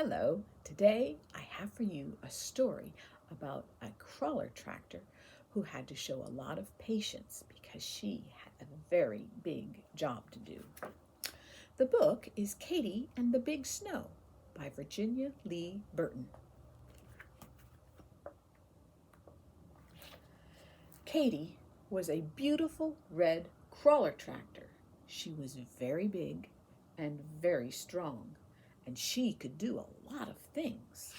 Hello, today I have for you a story about a crawler tractor who had to show a lot of patience because she had a very big job to do. The book is Katy and the Big Snow by Virginia Lee Burton. Katy was a beautiful red crawler tractor. She was very big and very strong, and she could do a lot of things.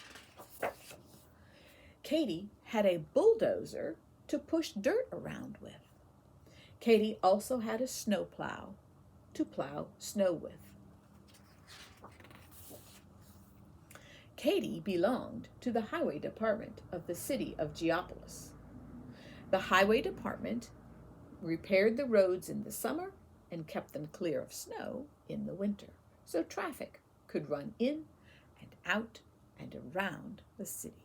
Katy had a bulldozer to push dirt around with. Katy also had a snowplow to plow snow with. Katy belonged to the highway department of the city of Geopolis. The highway department repaired the roads in the summer and kept them clear of snow in the winter, so traffic could run in and out and around the city.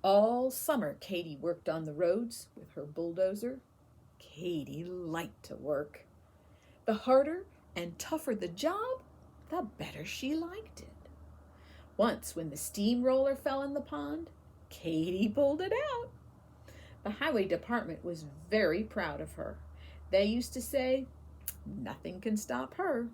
All summer, Katy worked on the roads with her bulldozer. Katy liked to work. The harder and tougher the job, the better she liked it. Once, when the steamroller fell in the pond, Katy pulled it out. The highway department was very proud of her. They used to say, "Nothing can stop her."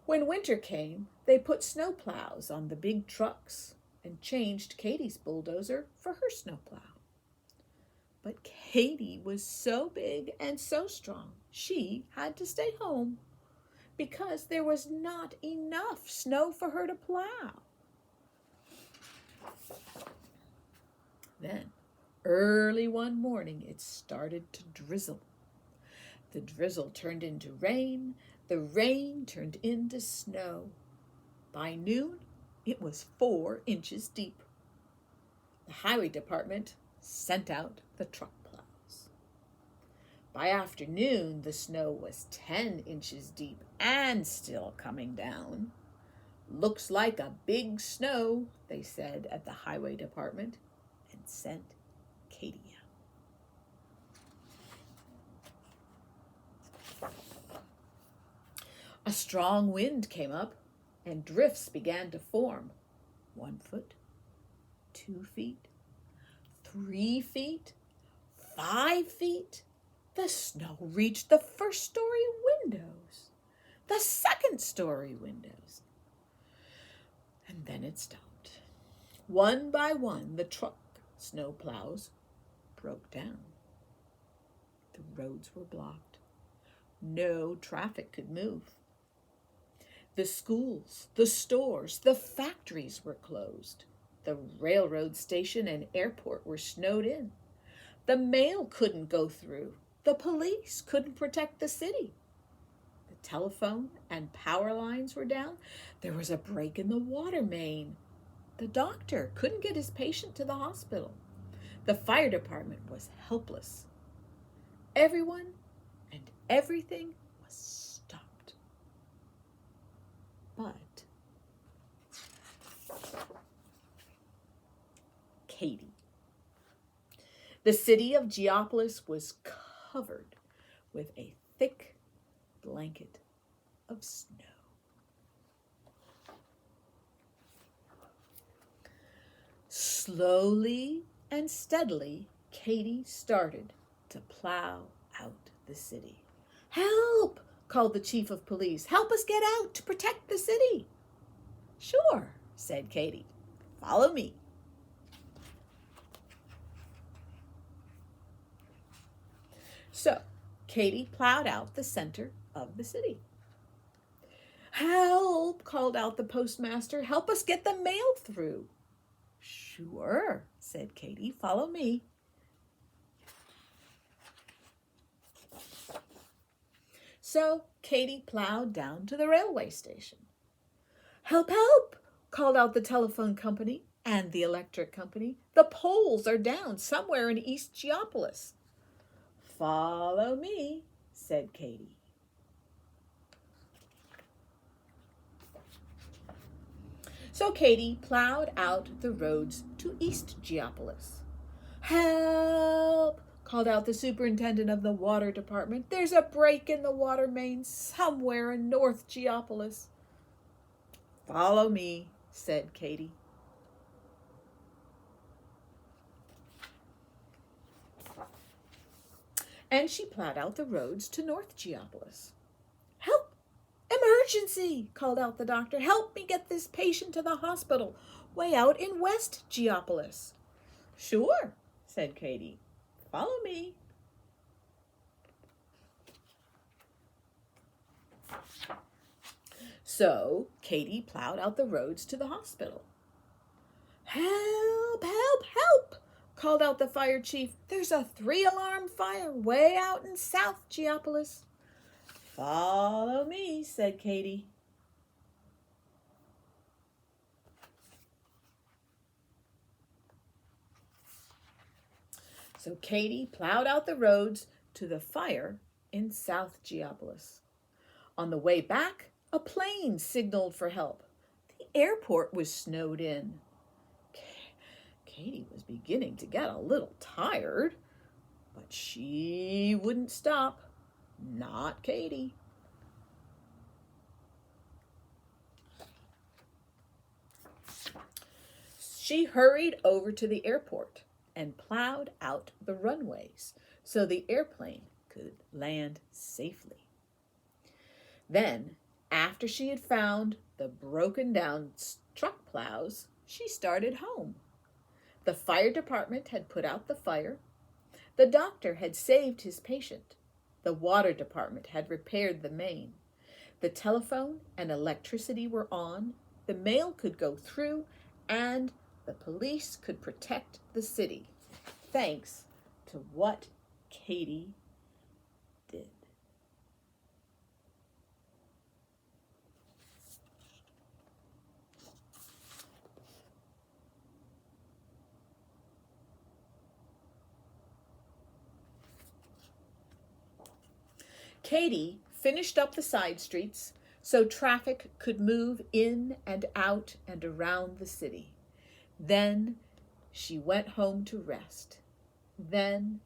When winter came, they put snowplows on the big trucks and changed Katy's bulldozer for her snowplow. But Katy was so big and so strong, she had to stay home because there was not enough snow for her to plow. Then, early one morning, it started to drizzle. The drizzle turned into rain. The rain turned into snow. By noon, it was 4 inches deep. The highway department sent out the truck plows. By afternoon, the snow was 10 inches deep and still coming down. "Looks like a big snow," they said at the highway department, and sent Katy out. A strong wind came up and drifts began to form. 1 foot, 2 feet, 3 feet, 5 feet. The snow reached the first-story windows, the second-story windows, and then it stopped. One by one, the truck snowplows broke down. The roads were blocked. No traffic could move. The schools, the stores, the factories were closed. The railroad station and airport were snowed in. The mail couldn't go through. The police couldn't protect the city. The telephone and power lines were down. There was a break in the water main. The doctor couldn't get his patient to the hospital. The fire department was helpless. Everyone and everything was stopped. But Katy. The city of Geopolis was covered with a thick blanket of snow. Slowly and steadily, Katy started to plow out the city. "Help!" called the chief of police. "Help us get out to protect the city." "Sure," said Katy. "Follow me." So, Katy plowed out the center of the city. "Help!" called out the postmaster. "Help us get the mail through." "Sure," said Katy. "Follow me." So Katy plowed down to the railway station. "Help, help!" called out the telephone company and the electric company. "The poles are down somewhere in East Geopolis." "Follow me," said Katy. So Katy plowed out the roads to East Geopolis. "Help!" called out the superintendent of the water department. "There's a break in the water main somewhere in North Geopolis." "Follow me," said Katy. And she plowed out the roads to North Geopolis. "Help! Emergency!" called out the doctor. "Help me get this patient to the hospital way out in West Geopolis." "Sure," said Katy. "Follow me." So Katy plowed out the roads to the hospital. "Help! Help! Help!" called out the fire chief. "There's a 3-alarm fire way out in South Geopolis." "Follow me," said Katy. So Katy plowed out the roads to the fire in South Geopolis. On the way back, a plane signaled for help. The airport was snowed in. Katy was beginning to get a little tired, but she wouldn't stop. Not Katy. She hurried over to the airport and plowed out the runways so the airplane could land safely. Then, after she had found the broken down truck plows, she started home. The fire department had put out the fire. The doctor had saved his patient. The water department had repaired the main. The telephone and electricity were on. The mail could go through, and the police could protect the city, thanks to what Katy did. Katy finished up the side streets so traffic could move in and out and around the city. Then she went home to rest. Then,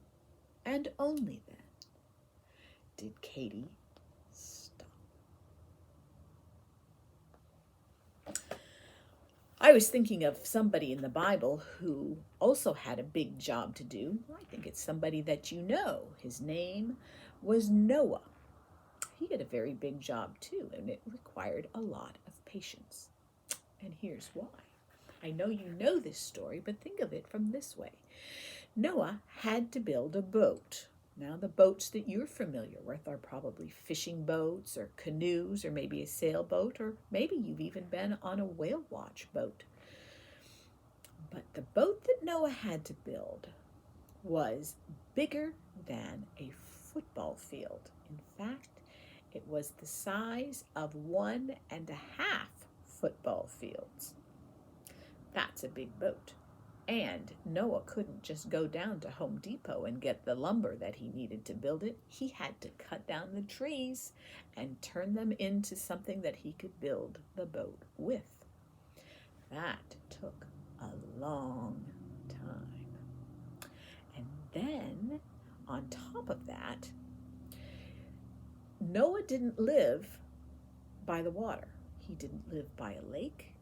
and only then, did Katy stop. I was thinking of somebody in the Bible who also had a big job to do. I think it's somebody that you know. His name was Noah. He had a very big job too, and it required a lot of patience. And here's why. I know you know this story, but think of it from this way. Noah had to build a boat. Now, the boats that you're familiar with are probably fishing boats or canoes or maybe a sailboat, or maybe you've even been on a whale watch boat. But the boat that Noah had to build was bigger than a football field. In fact, it was the size of 1.5 football fields. That's a big boat. And Noah couldn't just go down to Home Depot and get the lumber that he needed to build it. He had to cut down the trees and turn them into something that he could build the boat with. That took a long time. And then, on top of that, Noah didn't live by the water. He didn't live by a lake.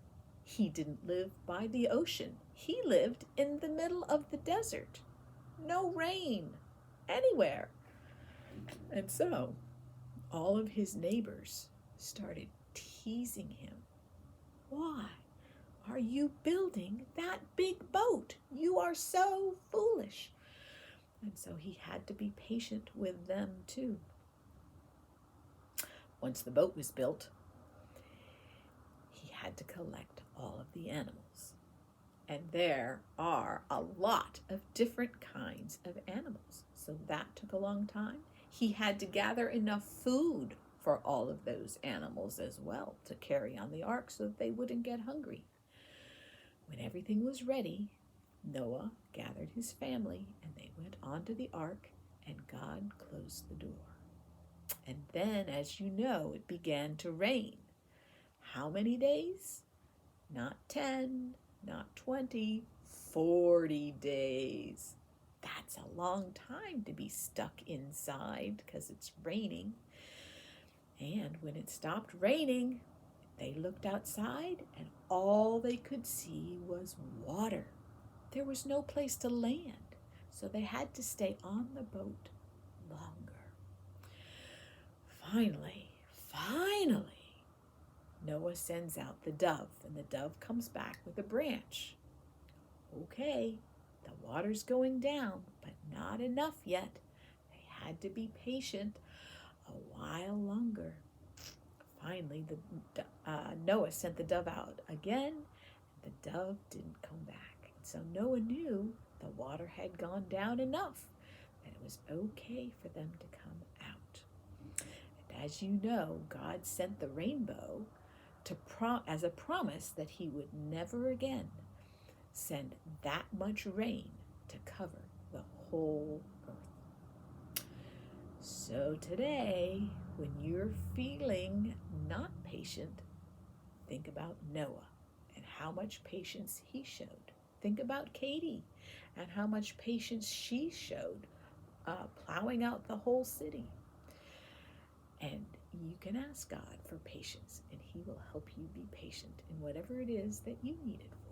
He didn't live by the ocean. He lived in the middle of the desert. No rain anywhere. And so all of his neighbors started teasing him. "Why are you building that big boat? You are so foolish." And so he had to be patient with them too. Once the boat was built, he had to collect all of the animals. And there are a lot of different kinds of animals. So that took a long time. He had to gather enough food for all of those animals as well to carry on the ark so that they wouldn't get hungry. When everything was ready, Noah gathered his family and they went onto the ark, and God closed the door. And then, as you know, it began to rain. How many days? Not 10, not 20, 40 days. That's a long time to be stuck inside because it's raining. And when it stopped raining, they looked outside and all they could see was water. There was no place to land, so they had to stay on the boat longer. Finally, Noah sends out the dove, and the dove comes back with a branch. Okay, the water's going down, but not enough yet. They had to be patient a while longer. Finally, Noah sent the dove out again. The dove didn't come back. So Noah knew the water had gone down enough that it was okay for them to come out. And as you know, God sent the rainbow as a promise that he would never again send that much rain to cover the whole earth. So today, when you're feeling not patient, think about Noah and how much patience he showed. Think about Katy and how much patience she showed plowing out the whole city. And you can ask God for patience, and he will help you be patient in whatever it is that you need it for.